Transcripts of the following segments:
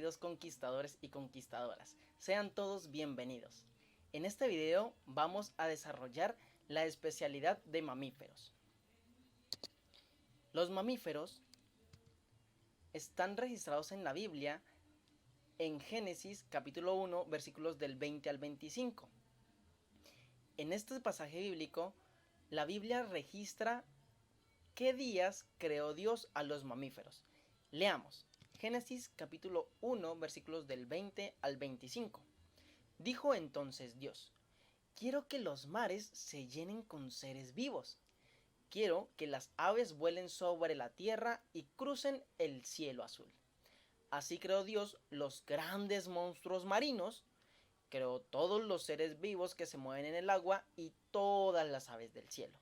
queridos conquistadores y conquistadoras, sean todos bienvenidos. En este video vamos a desarrollar la especialidad de mamíferos. Los mamíferos están registrados en la Biblia en Génesis capítulo 1 versículos del 20 al 25. En este pasaje bíblico, la Biblia registra qué días creó Dios a los mamíferos. Leamos. Génesis capítulo 1 versículos del 20 al 25. Dijo entonces Dios: quiero que los mares se llenen con seres vivos. Quiero que las aves vuelen sobre la tierra y crucen el cielo azul. Así creó Dios los grandes monstruos marinos, creó todos los seres vivos que se mueven en el agua y todas las aves del cielo.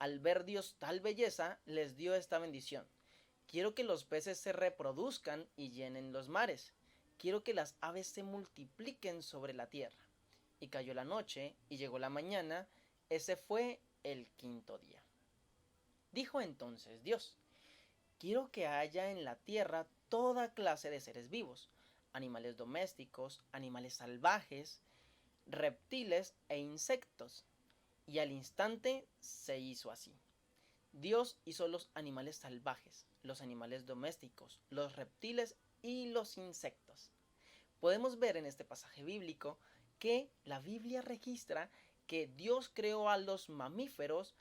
Al ver Dios tal belleza, les dio esta bendición: quiero que los peces se reproduzcan y llenen los mares. Quiero que las aves se multipliquen sobre la tierra. Y cayó la noche y llegó la mañana. Ese fue el quinto día. Dijo entonces Dios: quiero que haya en la tierra toda clase de seres vivos, animales domésticos, animales salvajes, reptiles e insectos. Y al instante se hizo así. Dios hizo los animales salvajes, los animales domésticos, los reptiles y los insectos. Podemos ver en este pasaje bíblico que la Biblia registra que Dios creó a los mamíferos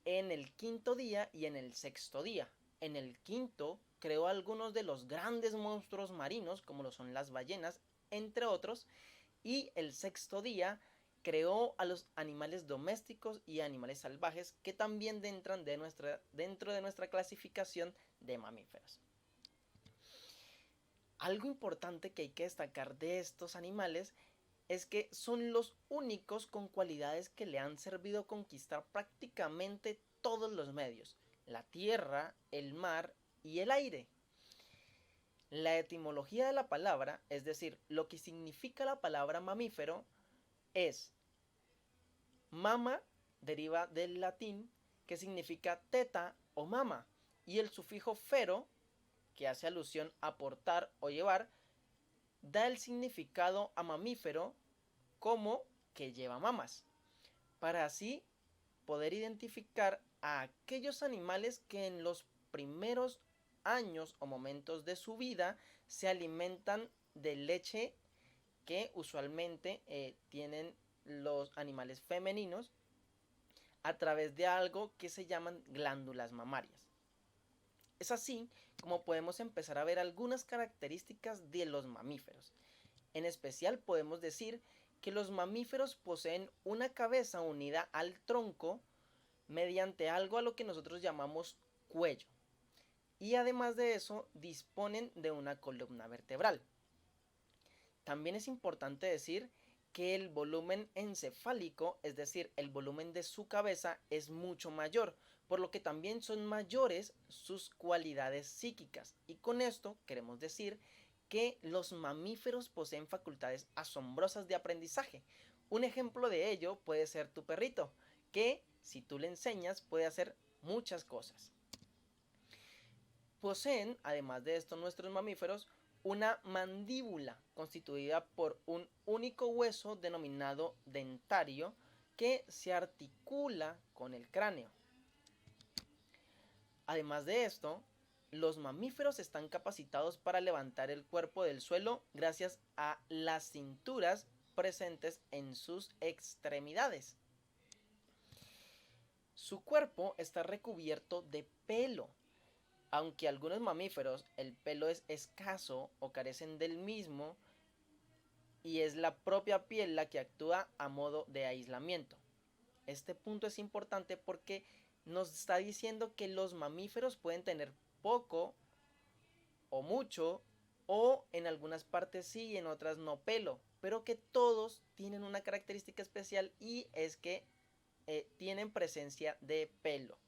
en el quinto día y en el sexto día. En el quinto creó a algunos de los grandes monstruos marinos, como lo son las ballenas, entre otros, y el sexto día creó a los animales domésticos y animales salvajes, que también entran dentro de nuestra clasificación de mamíferos. Algo importante que hay que destacar de estos animales es que son los únicos con cualidades que le han servido conquistar prácticamente todos los medios: la tierra, el mar y el aire. La etimología de la palabra, es decir, lo que significa la palabra mamífero, es mama, deriva del latín, que significa teta o mama, y el sufijo fero, que hace alusión a portar o llevar, da el significado a mamífero como que lleva mamas, para así poder identificar a aquellos animales que en los primeros años o momentos de su vida se alimentan de leche que usualmente tienen los animales femeninos a través de algo que se llaman glándulas mamarias. Es así como podemos empezar a ver algunas características de los mamíferos. En especial podemos decir que los mamíferos poseen una cabeza unida al tronco mediante algo a lo que nosotros llamamos cuello. Y además de eso disponen de una columna vertebral. También es importante decir que el volumen encefálico, es decir, el volumen de su cabeza, es mucho mayor, por lo que también son mayores sus cualidades psíquicas. Y con esto queremos decir que los mamíferos poseen facultades asombrosas de aprendizaje. Un ejemplo de ello puede ser tu perrito, que si tú le enseñas puede hacer muchas cosas. Poseen, además de esto, nuestros mamíferos una mandíbula constituida por un único hueso denominado dentario que se articula con el cráneo. Además de esto, los mamíferos están capacitados para levantar el cuerpo del suelo gracias a las cinturas presentes en sus extremidades. Su cuerpo está recubierto de pelo. Aunque algunos mamíferos el pelo es escaso o carecen del mismo, y es la propia piel la que actúa a modo de aislamiento. Este punto es importante porque nos está diciendo que los mamíferos pueden tener poco o mucho, o en algunas partes sí y en otras no pelo, pero que todos tienen una característica especial, y es que tienen presencia de pelo.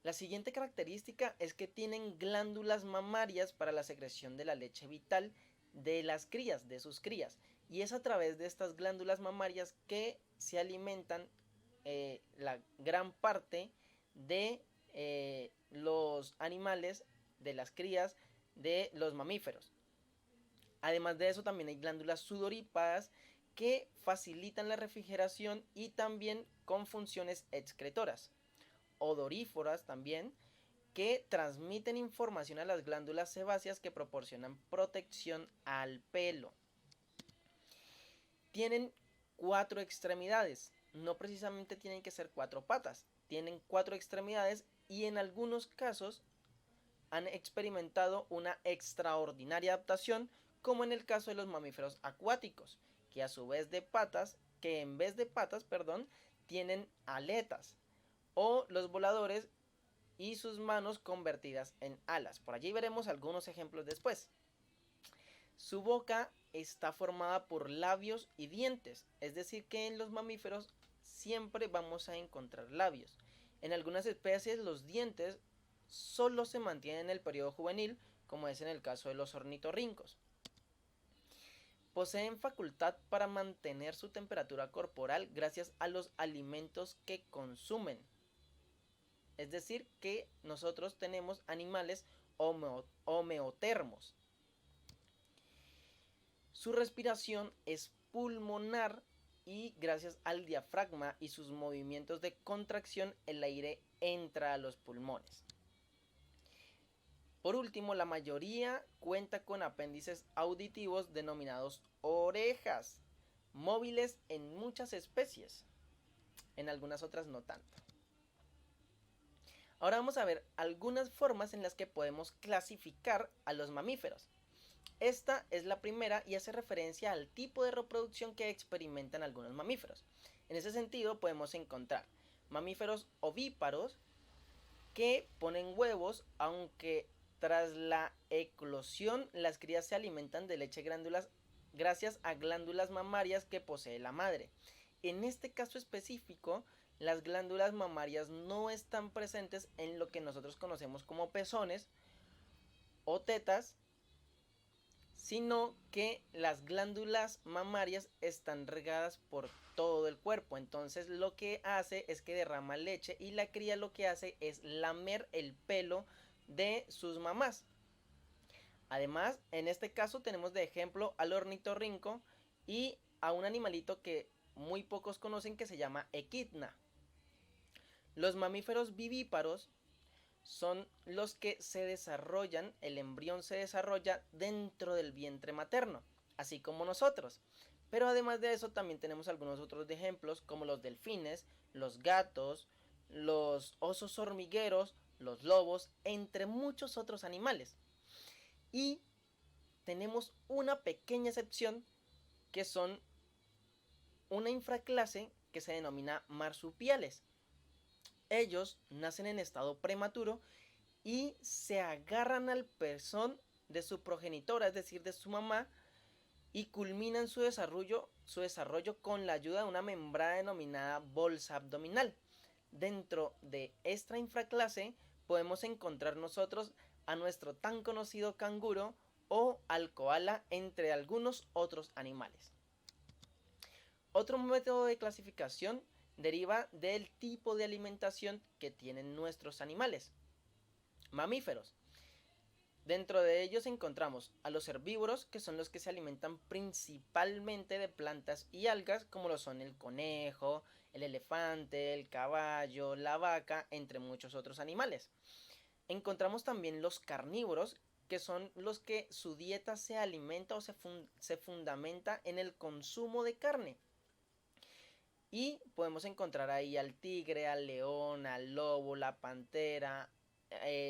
La siguiente característica es que tienen glándulas mamarias para la secreción de la leche vital de las crías, de sus crías, y es a través de estas glándulas mamarias que se alimentan la gran parte de los animales, de las crías de los mamíferos. Además de eso, también hay glándulas sudoríparas que facilitan la refrigeración y también con funciones excretoras. Odoríferas también, que transmiten información a las glándulas sebáceas que proporcionan protección al pelo. Tienen 4 extremidades, no precisamente tienen que ser 4 patas, tienen 4 extremidades y en algunos casos han experimentado una extraordinaria adaptación, como en el caso de los mamíferos acuáticos, que en vez de patas, tienen aletas, o los voladores y sus manos convertidas en alas. Por allí veremos algunos ejemplos después. Su boca está formada por labios y dientes, es decir que en los mamíferos siempre vamos a encontrar labios. En algunas especies los dientes solo se mantienen en el periodo juvenil, como es en el caso de los ornitorrincos. Poseen facultad para mantener su temperatura corporal gracias a los alimentos que consumen. Es decir, que nosotros tenemos animales homeotermos. Su respiración es pulmonar y gracias al diafragma y sus movimientos de contracción el aire entra a los pulmones. Por último, la mayoría cuenta con apéndices auditivos denominados orejas, móviles en muchas especies, en algunas otras no tanto. Ahora vamos a ver algunas formas en las que podemos clasificar a los mamíferos. Esta es la primera y hace referencia al tipo de reproducción que experimentan algunos mamíferos. En ese sentido podemos encontrar mamíferos ovíparos que ponen huevos, aunque tras la eclosión las crías se alimentan de leche gracias a glándulas mamarias que posee la madre. En este caso específico, las glándulas mamarias no están presentes en lo que nosotros conocemos como pezones o tetas, sino que las glándulas mamarias están regadas por todo el cuerpo. Entonces lo que hace es que derrama leche y la cría lo que hace es lamer el pelo de sus mamás. Además, en este caso tenemos de ejemplo al ornitorrinco y a un animalito que muy pocos conocen que se llama equidna. Los mamíferos vivíparos son los que se desarrollan, el embrión se desarrolla dentro del vientre materno, así como nosotros. Pero además de eso también tenemos algunos otros ejemplos como los delfines, los gatos, los osos hormigueros, los lobos, entre muchos otros animales. Y tenemos una pequeña excepción que son una infraclase que se denomina marsupiales. Ellos nacen en estado prematuro y se agarran al pezón de su progenitora, es decir, de su mamá, y culminan su desarrollo con la ayuda de una membrana denominada bolsa abdominal. Dentro de esta infraclase podemos encontrar nosotros a nuestro tan conocido canguro o al koala, entre algunos otros animales. Otro método de clasificación deriva del tipo de alimentación que tienen nuestros animales. Mamíferos. Dentro de ellos encontramos a los herbívoros, que son los que se alimentan principalmente de plantas y algas, como lo son el conejo, el elefante, el caballo, la vaca, entre muchos otros animales. Encontramos también los carnívoros, que son los que su dieta se alimenta o se fundamenta en el consumo de carne. Y podemos encontrar ahí al tigre, al león, al lobo, la pantera,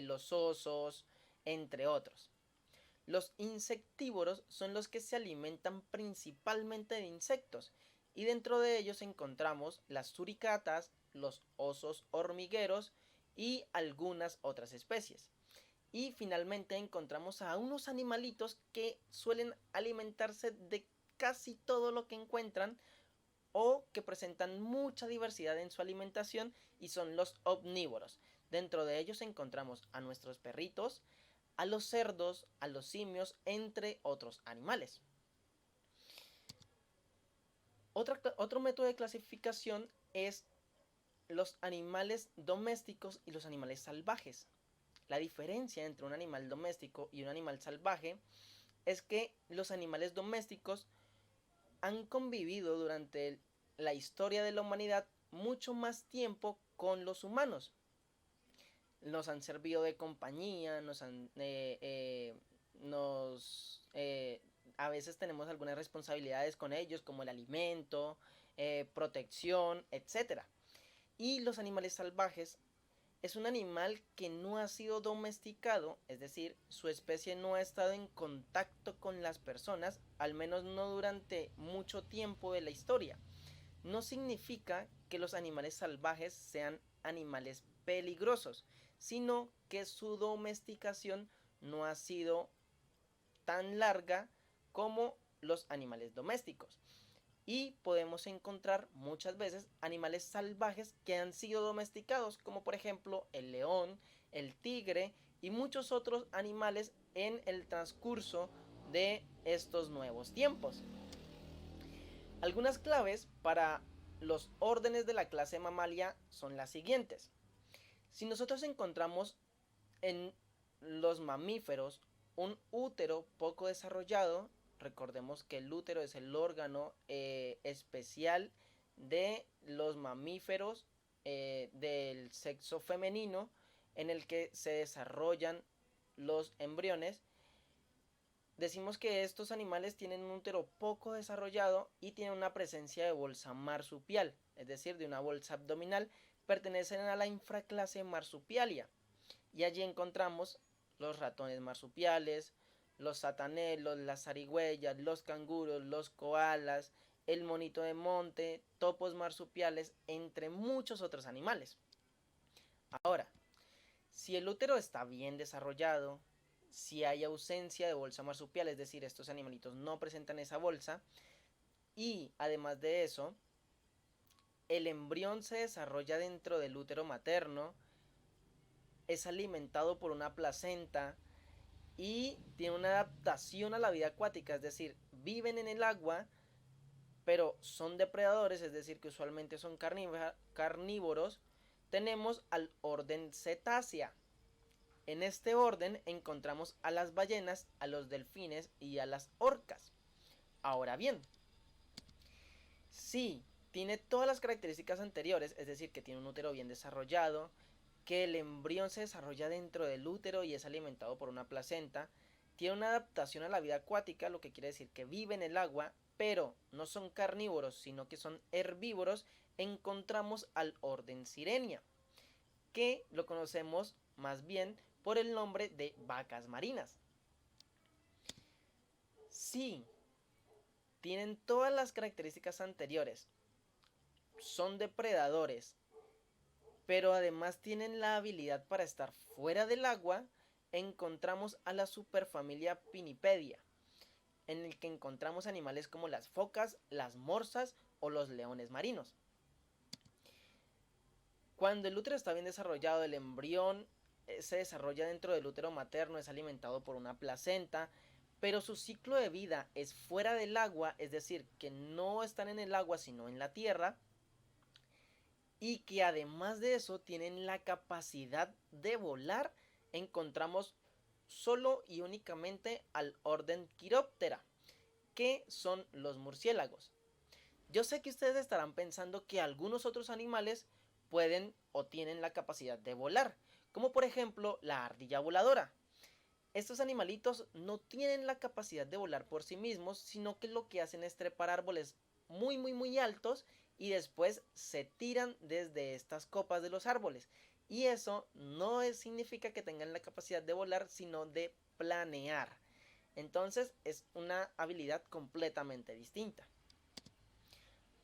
los osos, entre otros. Los insectívoros son los que se alimentan principalmente de insectos y dentro de ellos encontramos las suricatas, los osos hormigueros y algunas otras especies. Y finalmente encontramos a unos animalitos que suelen alimentarse de casi todo lo que encuentran o que presentan mucha diversidad en su alimentación y son los omnívoros. Dentro de ellos encontramos a nuestros perritos, a los cerdos, a los simios, entre otros animales. Otro método de clasificación es los animales domésticos y los animales salvajes. La diferencia entre un animal doméstico y un animal salvaje es que los animales domésticos han convivido durante la historia de la humanidad mucho más tiempo con los humanos. Nos han servido de compañía, a veces tenemos algunas responsabilidades con ellos, como el alimento, protección, etc. Y los animales salvajes es un animal que no ha sido domesticado, es decir, su especie no ha estado en contacto con las personas, al menos no durante mucho tiempo de la historia. No significa que los animales salvajes sean animales peligrosos, sino que su domesticación no ha sido tan larga como los animales domésticos. Y podemos encontrar muchas veces animales salvajes que han sido domesticados, como por ejemplo el león, el tigre y muchos otros animales en el transcurso de estos nuevos tiempos. Algunas claves para los órdenes de la clase Mammalia son las siguientes. Si nosotros encontramos en los mamíferos un útero poco desarrollado, recordemos que el útero es el órgano especial de los mamíferos del sexo femenino en el que se desarrollan los embriones. Decimos que estos animales tienen un útero poco desarrollado y tienen una presencia de bolsa marsupial, es decir, de una bolsa abdominal, pertenecen a la infraclase Marsupialia. Y allí encontramos los ratones marsupiales, los satanelos, las zarigüeyas, los canguros, los koalas, el monito de monte, topos marsupiales, entre muchos otros animales. Ahora, si el útero está bien desarrollado, si hay ausencia de bolsa marsupial, es decir, estos animalitos no presentan esa bolsa, y además de eso, el embrión se desarrolla dentro del útero materno, es alimentado por una placenta y tiene una adaptación a la vida acuática, es decir, viven en el agua, pero son depredadores, es decir, que usualmente son carnívoros, tenemos al orden Cetácea. En este orden encontramos a las ballenas, a los delfines y a las orcas. Ahora bien, si tiene todas las características anteriores, es decir, que tiene un útero bien desarrollado, que el embrión se desarrolla dentro del útero y es alimentado por una placenta, tiene una adaptación a la vida acuática, lo que quiere decir que vive en el agua, pero no son carnívoros, sino que son herbívoros, encontramos al orden Sirenia, que lo conocemos más bien por el nombre de vacas marinas. Si tienen todas las características anteriores, son depredadores, pero además tienen la habilidad para estar fuera del agua, encontramos a la superfamilia Pinnipedia, en el que encontramos animales como las focas, las morsas o los leones marinos. Cuando el útero está bien desarrollado, el embrión se desarrolla dentro del útero materno, es alimentado por una placenta, pero su ciclo de vida es fuera del agua, es decir, que no están en el agua sino en la tierra, y que además de eso tienen la capacidad de volar, encontramos solo y únicamente al orden Chiroptera, que son los murciélagos. Yo sé que ustedes estarán pensando que algunos otros animales pueden o tienen la capacidad de volar, como por ejemplo la ardilla voladora. Estos animalitos no tienen la capacidad de volar por sí mismos, sino que lo que hacen es trepar árboles muy altos y después se tiran desde estas copas de los árboles. Y eso no significa que tengan la capacidad de volar, sino de planear. Entonces es una habilidad completamente distinta.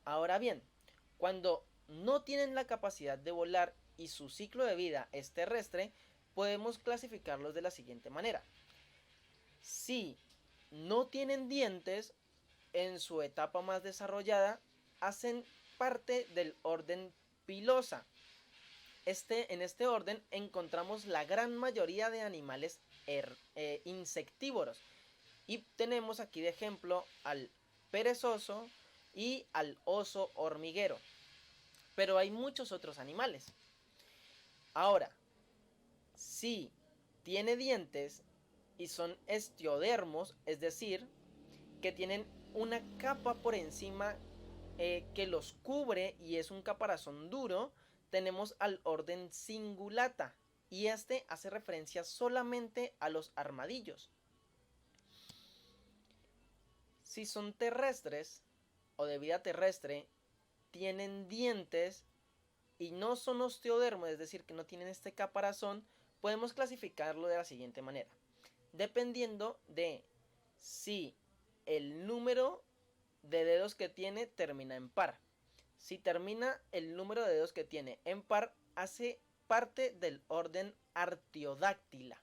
Ahora bien, cuando no tienen la capacidad de volar y su ciclo de vida es terrestre, podemos clasificarlos de la siguiente manera. Si no tienen dientes, en su etapa más desarrollada, hacen parte del orden Pilosa. En este orden encontramos la gran mayoría de animales insectívoros. Y tenemos aquí de ejemplo al perezoso y al oso hormiguero. Pero hay muchos otros animales. Ahora, si tiene dientes y son estiodermos, es decir, que tienen una capa por encima que los cubre y es un caparazón duro, tenemos al orden Cingulata, y este hace referencia solamente a los armadillos. Si son terrestres o de vida terrestre, tienen dientes y no son osteodermos, es decir, que no tienen este caparazón, podemos clasificarlo de la siguiente manera, dependiendo de si el número de dedos que tiene termina en par. Si termina el número de dedos que tiene en par, hace parte del orden Artiodáctila.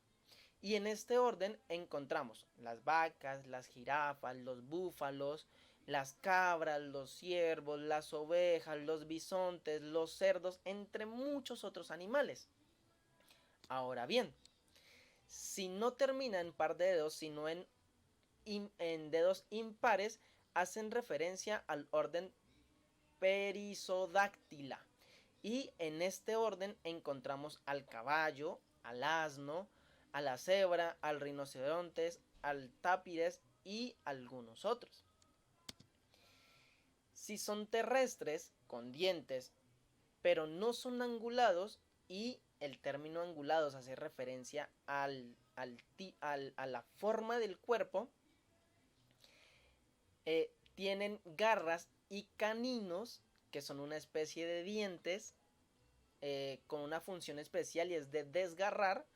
Y en este orden encontramos las vacas, las jirafas, los búfalos, las cabras, los ciervos, las ovejas, los bisontes, los cerdos, entre muchos otros animales. Ahora bien, si no termina en par de dedos, sino en dedos impares, hacen referencia al orden Perisodáctila. Y en este orden encontramos al caballo, al asno, a la cebra, al rinoceronte, al tápides y algunos otros. Si son terrestres, con dientes, pero no son angulados, y el término angulados hace referencia a la forma del cuerpo, tienen garras y caninos, que son una especie de dientes con una función especial y es de desgarrar,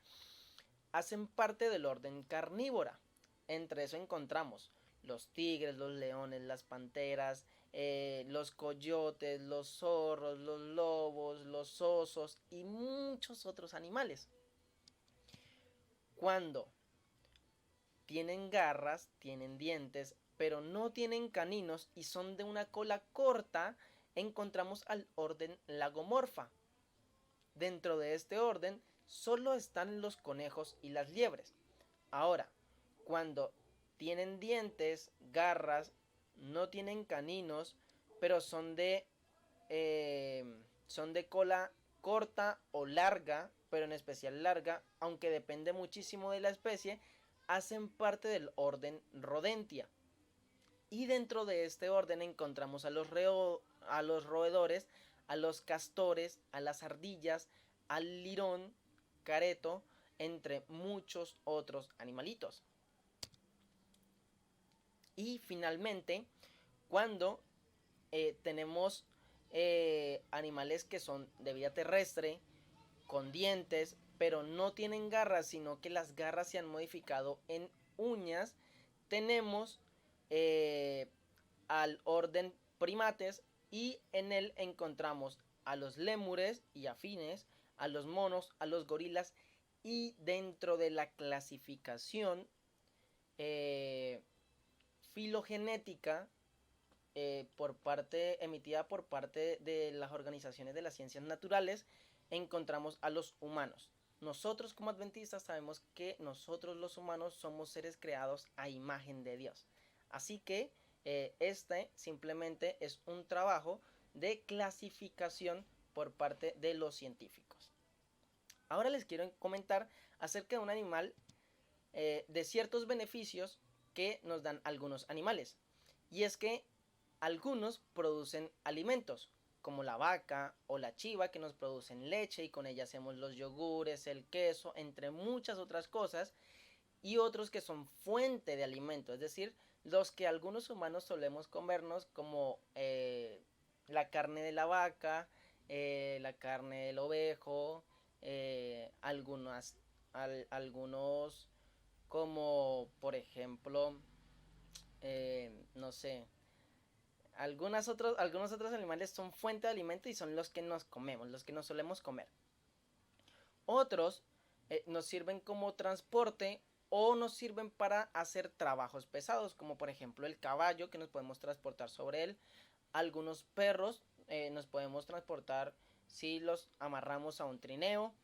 hacen parte del orden carnívora. Entre eso encontramos los tigres, los leones, las panteras, los coyotes, los zorros, los lobos, los osos y muchos otros animales. Cuando tienen garras, tienen dientes, pero no tienen caninos y son de una cola corta, encontramos al orden Lagomorfa. Dentro de este orden solo están los conejos y las liebres. Ahora, cuando tienen dientes, garras, no tienen caninos, pero son de cola corta o larga, pero en especial larga, aunque depende muchísimo de la especie, hacen parte del orden Rodentia. Y dentro de este orden encontramos a los roedores, a los castores, a las ardillas, al lirón, careto, entre muchos otros animalitos. Y finalmente, cuando tenemos animales que son de vida terrestre, con dientes, pero no tienen garras, sino que las garras se han modificado en uñas, tenemos al orden primates, y en él encontramos a los lémures y afines, a los monos, a los gorilas, y dentro de la clasificación filogenética emitida por parte de las organizaciones de las ciencias naturales, encontramos a los humanos. Nosotros como adventistas sabemos que nosotros los humanos somos seres creados a imagen de Dios. Así que este simplemente es un trabajo de clasificación por parte de los científicos. Ahora les quiero comentar acerca de un animal, de ciertos beneficios que nos dan algunos animales. Y es que algunos producen alimentos, como la vaca o la chiva, que nos producen leche y con ella hacemos los yogures, el queso, entre muchas otras cosas. Y otros que son fuente de alimento, es decir, los que algunos humanos solemos comernos, como la carne de la vaca, la carne del ovejo, algunos como por ejemplo, no sé, algunos otros animales son fuente de alimento y son los que nos comemos, los que nos solemos comer. Otros nos sirven como transporte o nos sirven para hacer trabajos pesados, como por ejemplo el caballo, que nos podemos transportar sobre él. Algunos perros nos podemos transportar si los amarramos a un trineo,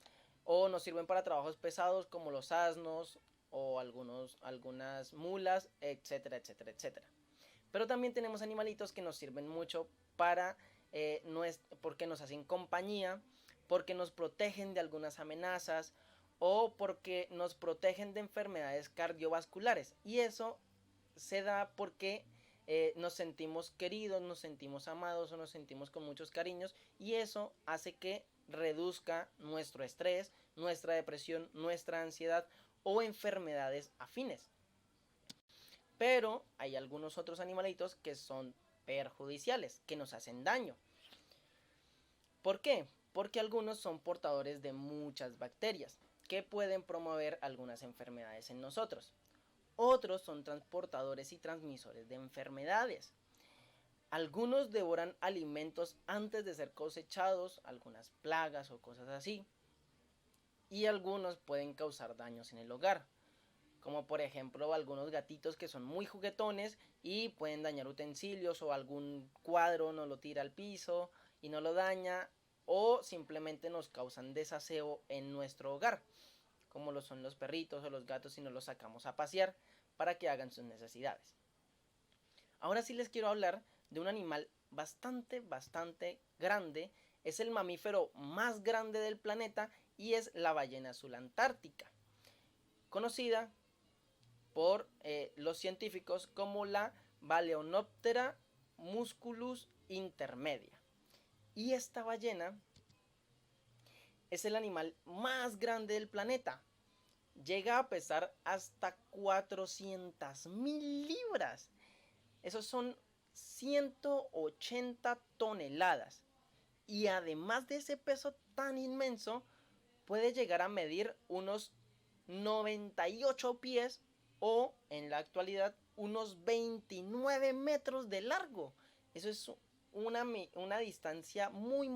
o nos sirven para trabajos pesados como los asnos o algunas mulas, etcétera, etcétera, etcétera. Pero también tenemos animalitos que nos sirven mucho para porque nos hacen compañía, porque nos protegen de algunas amenazas, o porque nos protegen de enfermedades cardiovasculares, y eso se da porque nos sentimos queridos, nos sentimos amados o nos sentimos con muchos cariños, y eso hace que reduzca nuestro estrés, nuestra depresión, nuestra ansiedad o enfermedades afines. Pero hay algunos otros animalitos que son perjudiciales, que nos hacen daño. ¿Por qué? Porque algunos son portadores de muchas bacterias que pueden promover algunas enfermedades en nosotros. Otros son transportadores y transmisores de enfermedades. Algunos devoran alimentos antes de ser cosechados, algunas plagas o cosas así. Y algunos pueden causar daños en el hogar, como por ejemplo algunos gatitos que son muy juguetones y pueden dañar utensilios, o algún cuadro nos lo tira al piso y no lo daña, o simplemente nos causan desaseo en nuestro hogar, como lo son los perritos o los gatos si no los sacamos a pasear para que hagan sus necesidades. Ahora sí les quiero hablar de un animal bastante grande. Es el mamífero más grande del planeta y es la ballena azul antártica, conocida por los científicos como la Balaenoptera musculus intermedia. Y esta ballena es el animal más grande del planeta. Llega a pesar hasta 400.000 libras. Esos son 180 toneladas. Y además de ese peso tan inmenso, puede llegar a medir unos 98 pies o en la actualidad unos 29 metros de largo. Eso es una distancia muy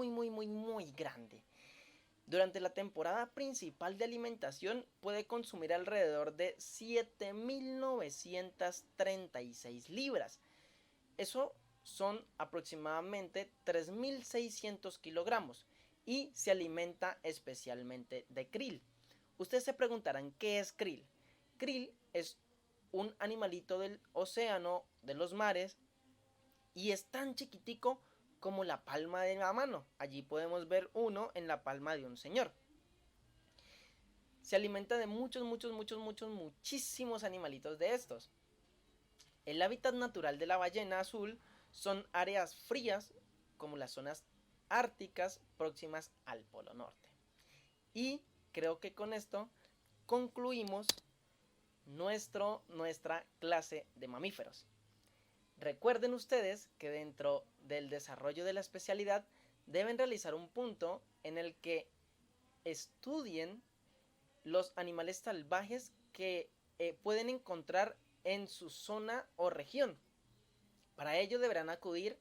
grande. Durante la temporada principal de alimentación puede consumir alrededor de 7.936 libras. Eso son aproximadamente 3.600 kilogramos y se alimenta especialmente de krill. Ustedes se preguntarán, ¿qué es krill? Krill es un animalito del océano, de los mares, y es tan chiquitico como la palma de la mano. Allí podemos ver uno en la palma de un señor. Se alimenta de muchísimos animalitos de estos. El hábitat natural de la ballena azul son áreas frías como las zonas árticas próximas al Polo Norte. Y creo que con esto concluimos nuestra clase de mamíferos. Recuerden ustedes que dentro del desarrollo de la especialidad deben realizar un punto en el que estudien los animales salvajes que pueden encontrar en su zona o región. Para ello deberán acudir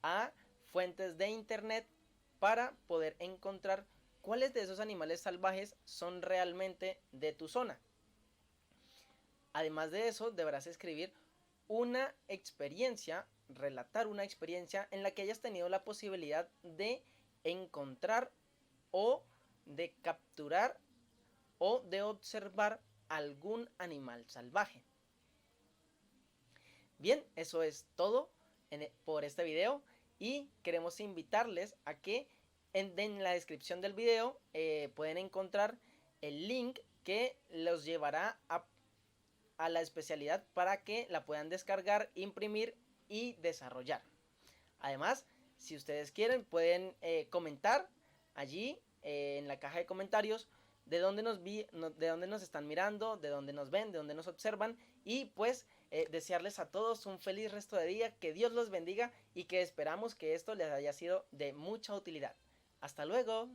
a fuentes de internet para poder encontrar cuáles de esos animales salvajes son realmente de tu zona. Además de eso, deberás escribir una experiencia, relatar una experiencia en la que hayas tenido la posibilidad de encontrar o de capturar o de observar algún animal salvaje. Bien, eso es todo por este video, y queremos invitarles a que en la descripción del video pueden encontrar el link que los llevará a la especialidad para que la puedan descargar, imprimir y desarrollar. Además, si ustedes quieren, pueden comentar allí en la caja de comentarios de dónde nos están mirando, de dónde nos ven, de dónde nos observan, y pues desearles a todos un feliz resto de día, que Dios los bendiga y que esperamos que esto les haya sido de mucha utilidad. Hasta luego.